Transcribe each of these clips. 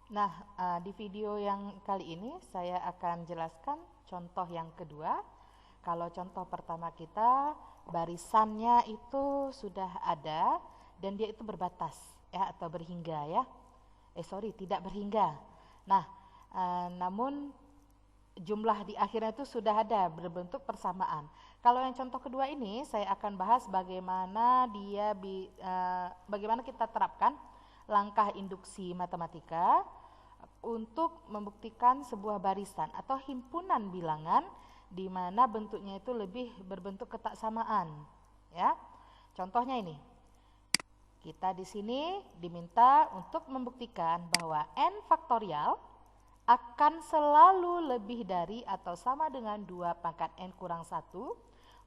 Nah, di video yang kali ini saya akan jelaskan contoh yang kedua. Kalau contoh pertama kita, barisannya itu sudah ada dan dia itu berbatas ya atau berhingga ya. Tidak berhingga. Nah, namun jumlah di akhirnya itu sudah ada berbentuk persamaan. Kalau yang contoh kedua ini saya akan bahas bagaimana kita terapkan langkah induksi matematika untuk membuktikan sebuah barisan atau himpunan bilangan di mana bentuknya itu lebih berbentuk ketaksamaan, ya. Contohnya ini. Kita di sini diminta untuk membuktikan bahwa n faktorial akan selalu lebih dari atau sama dengan 2 pangkat n kurang 1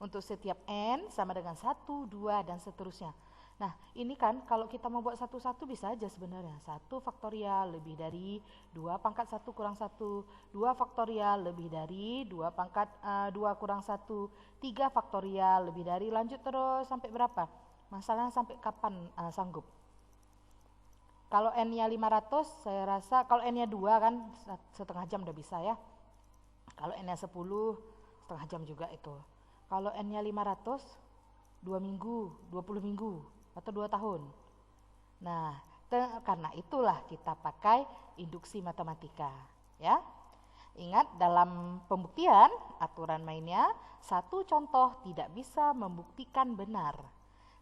untuk setiap n sama dengan 1, 2, dan seterusnya. Nah, ini kan kalau kita mau buat satu-satu bisa aja sebenarnya. 1 faktorial lebih dari 2 pangkat 1 kurang 1, 2 faktorial lebih dari 2 pangkat 2 kurang 1, 3 faktorial lebih dari, lanjut terus sampai berapa? Masalahnya sampai kapan sanggup? Kalau n-nya 500, saya rasa kalau n-nya 2 kan setengah jam udah bisa ya. Kalau n-nya 10, setengah jam juga itu. Kalau n-nya 500, 2 minggu, 20 minggu, atau 2 tahun. Nah, karena itulah kita pakai induksi matematika, ya. Ingat, dalam pembuktian aturan mainnya, satu contoh tidak bisa membuktikan benar,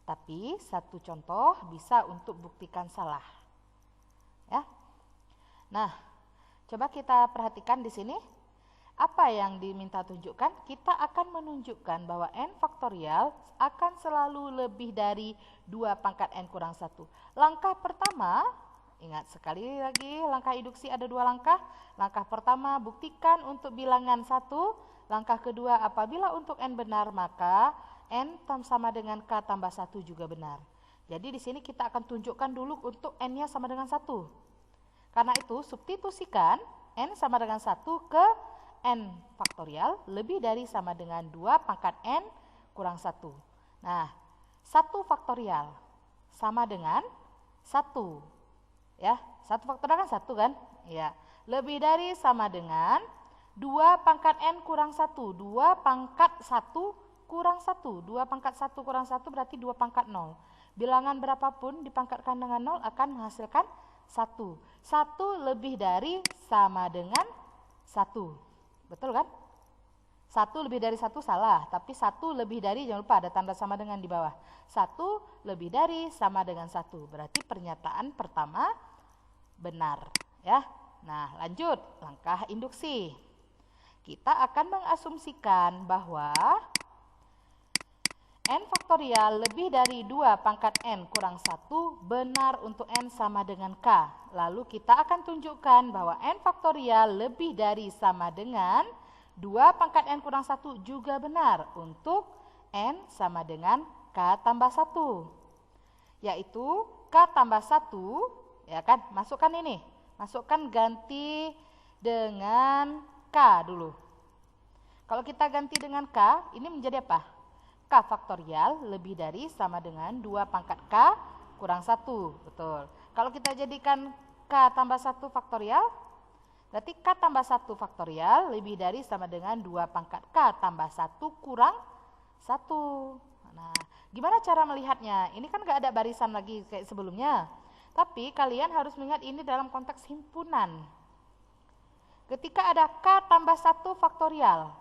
tapi satu contoh bisa untuk buktikan salah, ya. Nah, coba kita perhatikan di sini. Apa yang diminta tunjukkan? Kita akan menunjukkan bahwa n faktorial akan selalu lebih dari 2 pangkat n kurang 1. Langkah pertama, ingat sekali lagi langkah induksi ada 2 langkah. Langkah pertama, buktikan untuk bilangan 1. Langkah kedua, apabila untuk n benar maka n sama dengan k tambah 1 juga benar. Jadi di sini kita akan tunjukkan dulu untuk n-nya sama dengan 1. Karena itu substitusikan n sama dengan 1 ke n faktorial lebih dari sama dengan 2 pangkat n kurang 1. Nah, 1 faktorial sama dengan 1. Ya, 1 faktorial kan 1 kan? Ya, lebih dari sama dengan 2 pangkat n kurang 1. 2 pangkat 1 kurang 1. 2 pangkat 1 kurang 1 berarti 2 pangkat 0. Bilangan berapapun dipangkatkan dengan 0 akan menghasilkan 1. 1 lebih dari sama dengan 1. Betul kan? 1 lebih dari 1 salah, tapi 1 lebih dari, jangan lupa ada tanda sama dengan di bawah. 1 lebih dari sama dengan 1, berarti pernyataan pertama benar, ya. Nah, lanjut langkah induksi. Kita akan mengasumsikan bahwa n faktorial lebih dari 2 pangkat n kurang 1 benar untuk n sama dengan k. Lalu kita akan tunjukkan bahwa n faktorial lebih dari sama dengan 2 pangkat n kurang 1 juga benar untuk n sama dengan k tambah 1. Yaitu k tambah 1, ya kan, masukkan ini. Masukkan ganti dengan k dulu. Kalau kita ganti dengan k, ini menjadi apa? K faktorial lebih dari sama dengan 2 pangkat K kurang 1. Betul. Kalau kita jadikan K tambah 1 faktorial, berarti K tambah 1 faktorial lebih dari sama dengan 2 pangkat K tambah 1 kurang 1. Nah, gimana cara melihatnya? Ini kan gak ada barisan lagi kayak sebelumnya. Tapi kalian harus mengingat ini dalam konteks himpunan. Ketika ada K tambah 1 faktorial,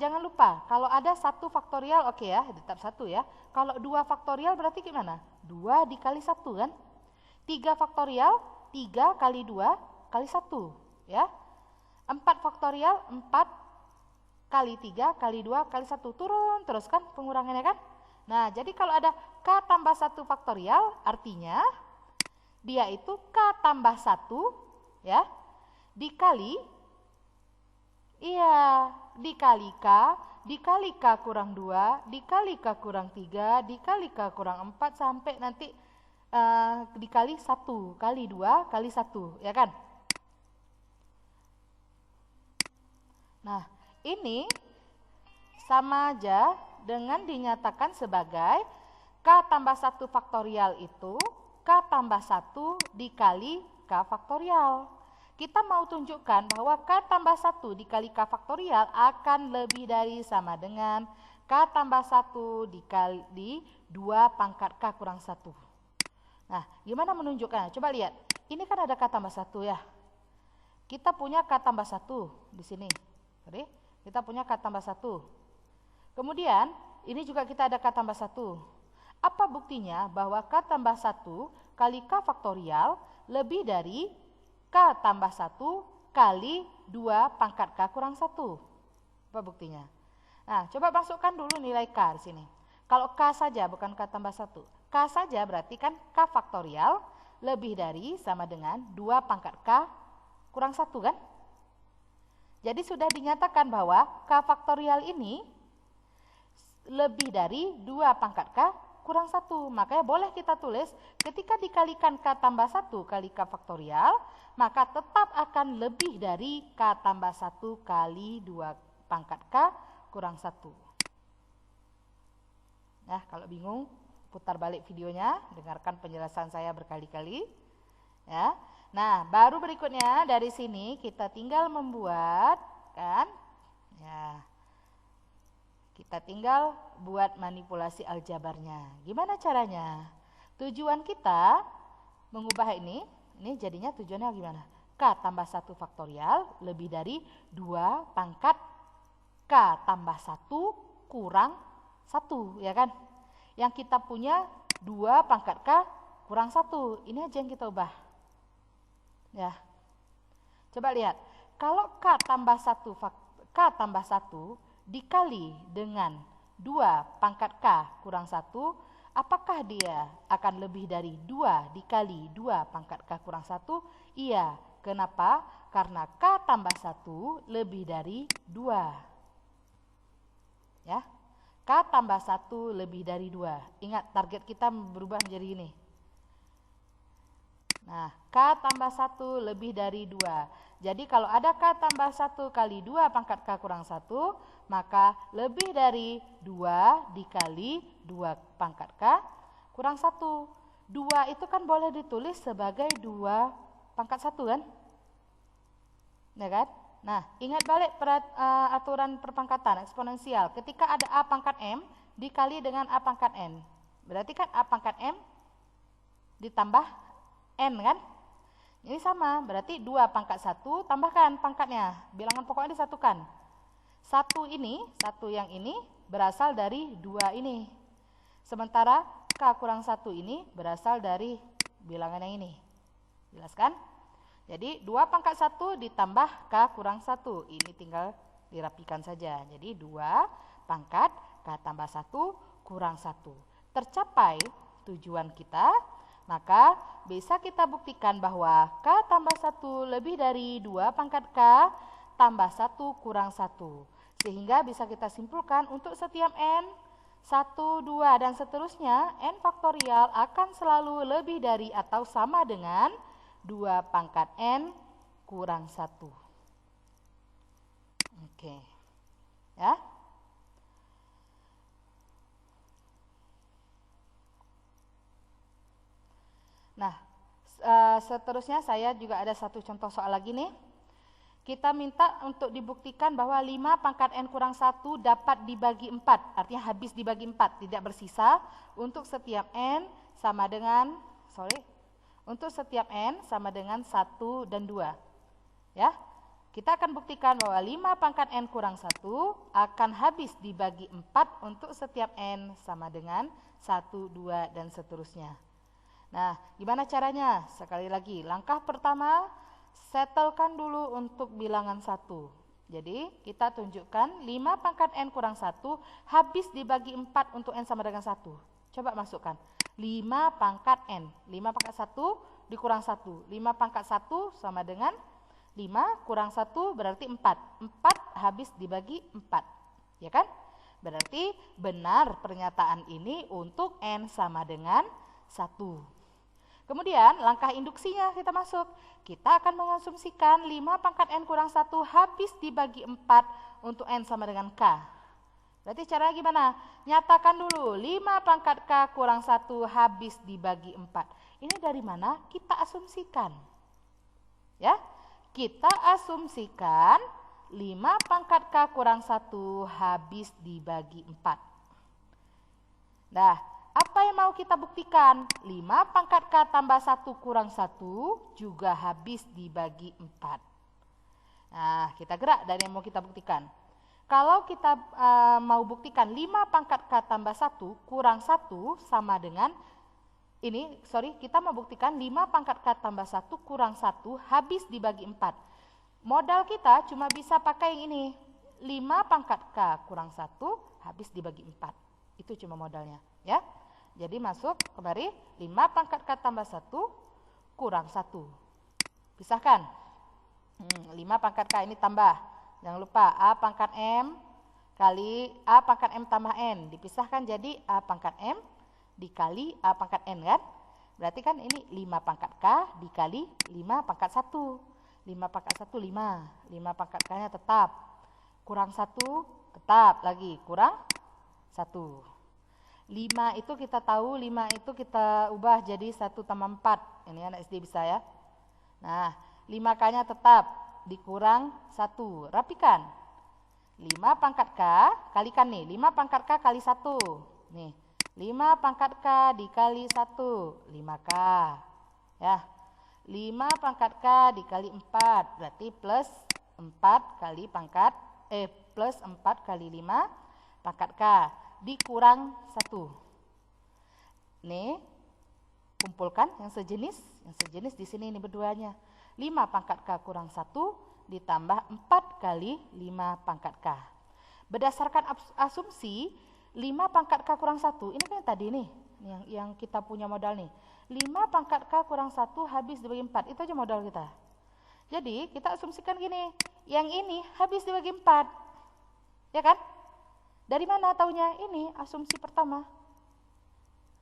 jangan lupa, kalau ada 1 faktorial oke ya, tetap 1 ya. Kalau 2 faktorial berarti gimana? 2 dikali 1 kan? 3 faktorial, 3 kali 2 kali 1 ya. 4 faktorial, 4 kali 3 kali 2 kali 1. Turun terus kan pengurangannya kan? Nah, jadi kalau ada K tambah 1 faktorial, artinya dia itu K tambah 1 ya, dikali dikali K kurang 2, dikali K kurang 3, dikali K kurang 4, sampai nanti dikali 1, kali 2, kali 1, ya kan? Nah, ini sama aja dengan dinyatakan sebagai K tambah 1 faktorial itu K tambah 1 dikali K faktorial. Kita mau tunjukkan bahwa K tambah 1 dikali K faktorial akan lebih dari sama dengan K tambah 1 dikali 2 pangkat K kurang 1. Nah, gimana menunjukkannya? Coba lihat. Ini kan ada K tambah 1 ya. Kita punya K tambah 1 di sini. Oke, kita punya K tambah 1. Kemudian, ini juga kita ada K tambah 1. Apa buktinya bahwa K tambah 1 kali K faktorial lebih dari K tambah 1 kali 2 pangkat K kurang 1? Apa buktinya? Nah, coba masukkan dulu nilai K di sini. Kalau K saja, bukan K tambah 1. K saja berarti kan K faktorial lebih dari sama dengan 2 pangkat K kurang 1 kan? Jadi sudah dinyatakan bahwa K faktorial ini lebih dari 2 pangkat K kurang 1. Makanya boleh kita tulis ketika dikalikan K tambah 1 kali K faktorial, maka tetap akan lebih dari K tambah 1 kali 2 pangkat K kurang 1. Nah, kalau bingung, putar balik videonya, dengarkan penjelasan saya berkali-kali. Ya. Nah, baru berikutnya dari sini kita tinggal membuat, kan? Ya. Kita tinggal buat manipulasi aljabarnya. Gimana caranya? Tujuan kita mengubah ini jadinya tujuannya gimana? K tambah 1 faktorial lebih dari 2 pangkat K tambah 1 kurang 1, ya kan? Yang kita punya 2 pangkat K kurang 1. Ini aja yang kita ubah. Ya. Coba lihat. Kalau K tambah 1 dikali dengan 2 pangkat K kurang 1, apakah dia akan lebih dari 2 dikali 2 pangkat K kurang 1? Iya. Kenapa? Karena K tambah 1 lebih dari 2. Ya. K tambah 1 lebih dari 2. Ingat, target kita berubah menjadi ini. Nah, K tambah 1 lebih dari 2. Jadi kalau ada K tambah 1 kali 2 pangkat K kurang 1, maka lebih dari 2 dikali 2 pangkat K kurang 1. 2 itu kan boleh ditulis sebagai 2 pangkat 1 kan? Ya kan? Nah, ingat balik aturan perpangkatan eksponensial. Ketika ada A pangkat M dikali dengan A pangkat N. Berarti kan A pangkat M ditambah N kan? Ini sama, berarti 2 pangkat 1 tambahkan pangkatnya. Bilangan pokoknya disatukan. 1 yang ini berasal dari 2 ini. Sementara K kurang 1 ini berasal dari bilangan yang ini. Jelas kan? Jadi 2 pangkat 1 ditambah K kurang 1. Ini tinggal dirapikan saja. Jadi 2 pangkat K tambah 1 kurang 1. Tercapai tujuan kita, maka bisa kita buktikan bahwa K tambah 1 lebih dari 2 pangkat K tambah 1 kurang 1. Sehingga bisa kita simpulkan untuk setiap N, 1, 2, dan seterusnya, N faktorial akan selalu lebih dari atau sama dengan 2 pangkat N kurang 1. Oke. Ya. Nah, seterusnya saya juga ada satu contoh soal lagi nih. Kita minta untuk dibuktikan bahwa 5 pangkat N kurang 1 dapat dibagi 4. Artinya habis dibagi 4, tidak bersisa untuk setiap N sama dengan, untuk setiap N sama dengan 1 dan 2. Ya, kita akan buktikan bahwa 5 pangkat N kurang 1 akan habis dibagi 4 untuk setiap N sama dengan 1, 2, dan seterusnya. Nah, gimana caranya? Sekali lagi, langkah pertama, setelkan dulu untuk bilangan 1. Jadi, kita tunjukkan 5 pangkat N kurang 1 habis dibagi 4 untuk N sama dengan 1. Coba masukkan. 5 pangkat N. 5 pangkat 1 dikurang 1. 5 pangkat 1 sama dengan 5 kurang 1 berarti 4. 4 habis dibagi 4. Ya kan? Berarti benar pernyataan ini untuk N sama dengan 1. Kemudian langkah induksinya kita masuk. Kita akan mengasumsikan 5 pangkat N kurang 1 habis dibagi 4 untuk N sama dengan K. Berarti caranya gimana? Nyatakan dulu 5 pangkat K kurang 1 habis dibagi 4. Ini dari mana? Kita asumsikan. Ya, kita asumsikan 5 pangkat K kurang 1 habis dibagi 4. Nah, apa yang mau kita buktikan? 5 pangkat K tambah 1 kurang 1 juga habis dibagi 4. Nah, kita gerak dari yang mau kita buktikan. Kalau kita mau buktikan 5 pangkat K tambah 1 kurang 1 sama dengan kita mau buktikan 5 pangkat K tambah 1 kurang 1 habis dibagi 4. Modal kita cuma bisa pakai yang ini. 5 pangkat K kurang 1 habis dibagi 4. Itu cuma modalnya, ya. Jadi masuk kembali 5 pangkat K tambah 1 kurang 1. Pisahkan. 5 pangkat K ini tambah. Jangan lupa A pangkat M kali A pangkat M tambah N. Dipisahkan jadi A pangkat M dikali A pangkat N, kan? Berarti kan ini 5 pangkat K dikali 5 pangkat 1. 5 pangkat 1, 5. 5 pangkat K-nya tetap. Kurang 1, tetap lagi. Kurang 1. 5 itu kita tahu, 5 itu kita ubah jadi 1 tambah 4. Ini anak SD bisa ya. Nah, 5K-nya tetap. Dikurang 1. Rapikan. 5 pangkat K, kalikan nih. 5 pangkat K kali 1. Nih, 5 pangkat K dikali 1. 5K. Ya. 5 pangkat K dikali 4. Berarti plus 4 kali pangkat, plus 4 kali 5 pangkat K. Dikurang 1. Nih, kumpulkan yang sejenis. Yang sejenis di sini ini berduanya. 5 pangkat K kurang 1 ditambah 4 kali 5 pangkat K. Berdasarkan asumsi 5 pangkat K kurang 1, ini kan yang tadi nih, yang kita punya modal nih. 5 pangkat K kurang 1 habis dibagi 4, itu aja modal kita. Jadi kita asumsikan gini, yang ini habis dibagi 4. Ya kan? Dari mana taunya? Ini asumsi pertama.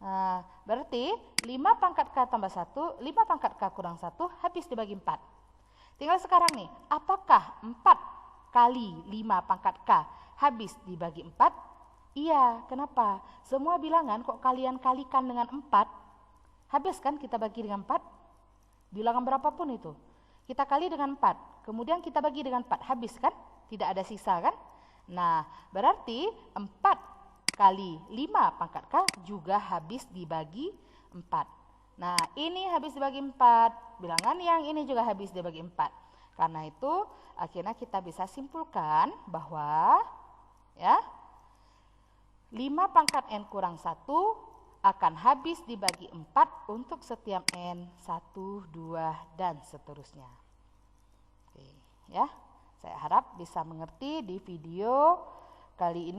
Nah, berarti 5 pangkat K tambah 1, 5 pangkat K kurang 1 habis dibagi 4. Tinggal sekarang nih, apakah 4 kali 5 pangkat K habis dibagi 4? Iya, kenapa? Semua bilangan kok kalian kalikan dengan 4, habis kan kita bagi dengan 4? Bilangan berapapun itu. Kita kali dengan 4, kemudian kita bagi dengan 4, habis kan? Tidak ada sisa kan? Nah, berarti 4 kali 5 pangkat K juga habis dibagi 4. Nah, ini habis dibagi 4. Bilangan yang ini juga habis dibagi 4. Karena itu, akhirnya kita bisa simpulkan bahwa ya 5 pangkat N kurang 1 akan habis dibagi 4 untuk setiap N 1, 2, dan seterusnya. Oke, ya. Saya harap bisa mengerti di video kali ini.